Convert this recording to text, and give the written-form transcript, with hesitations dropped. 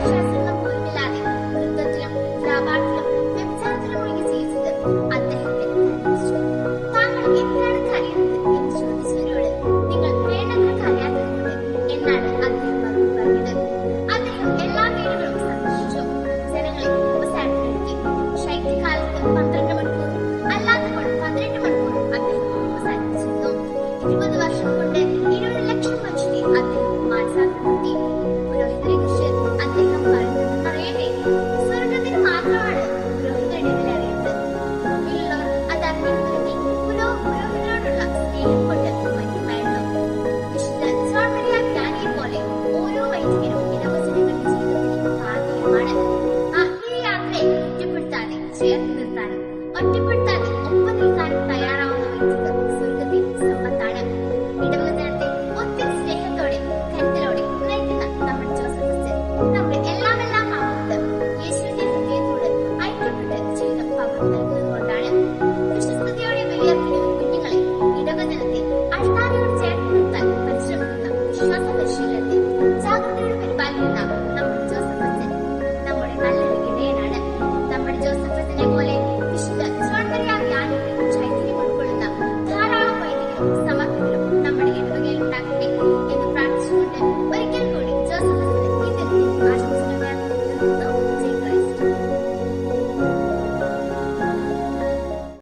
ആശ്വാസങ്ങൾ പോലുമില്ലാതെ വൃത്തത്തിലും വ്യാപാരത്തിലും വ്യഭിചാരത്തിലും ഒഴുകി ജീവിച്ചത് അദ്ദേഹത്തെ കരയിച്ചു. താങ്കൾ എന്തിനാണ് കരയുന്നത് എന്ന് ചോദിച്ചവരോട് നിങ്ങൾ വേണ്ടത്ര കരയാത്തതുകൊണ്ട് എന്നാണ് അദ്ദേഹം മറുപടി പറഞ്ഞത്. അദ്ദേഹം എല്ലാ വീടുകളും സന്ദർശിച്ചു. ജനങ്ങളെ കുമ്പസാരത്തിനൊരുക്കി. ശൈത്യകാലത്ത് 12 മണിക്കൂറും അല്ലാത്തപ്പോൾ 18 മണിക്കൂറും അദ്ദേഹം കുമ്പസാരിച്ചിരുന്നു. 20 വർഷം കൊണ്ട് 20 ലക്ഷം മനുഷ്യരെ അദ്ദേഹം മാനസാന്തരപ്പെടുത്തി. പുരോഹിതരെ കുറിച്ച് അദ്ദേഹം പറഞ്ഞത് അറിയട്ടെ, സ്വർഗത്തിന് മാത്രമാണ് പുരോഹിതരുടെ വില അറിയുന്നത്. ഭൂമിയിലുള്ളവർ അത് അറിഞ്ഞിരുന്നുവെങ്കിൽ പുരോഹിതരോടുള്ള സ്നേഹം കൊണ്ട് മരിക്കുമായിരുന്നു. വിശുദ്ധ ജോൺ മരിയ ജ്ഞാനിയെ പോലെ ഓരോ വൈദികരും ഇടവജനങ്ങളുടെ ജീവിതത്തിൽ ഭാഗീയമാണ്. ആത്മീയ യാത്രയെ കുറ്റപ്പെടുത്താതെ ചേർത്ത് നിർത്താനും ഒറ്റപ്പെടുത്താതെ ഒപ്പം നിൽക്കാനും തയ്യാറാവുന്ന വൈദികർ സ്വർഗത്തിൽ സമ്പത്താണ്. ഇടവജനത്തെ ഒത്തിരി സ്നേഹത്തോടെ കരുതലോടെ നയിക്കുന്ന നമ്മുടെ ജോസഫ് അച്ഛൻ നമ്മുടെ എല്ലാം ആവുന്നത് യേശുവിന്റെ ഹൃദയത്തോട് ഐക്യപ്പെട്ട് ജീവിതം പകർന്നു നൽകുന്നതുകൊണ്ടാണ്. വിശ്വസ്തയോടെ ബലിയർപ്പിക്കുന്ന കുഞ്ഞുങ്ങളെ ഇടവജനത്തെ അൾത്താരയോട് ചേർത്ത് നിർത്താൻ പരിശ്രമിക്കുന്ന വിശ്വാസ പരിശീലനത്തെ ജാഗ്രതയോടെ പരിപാലിക്കുന്ന നമ്മുടെ ജോസഫ് അച്ഛൻ നമ്മുടെ നല്ലൊരു ഇടയനാണ്. നമ്മുടെ ജോസഫ് അച്ഛനെ പോലെ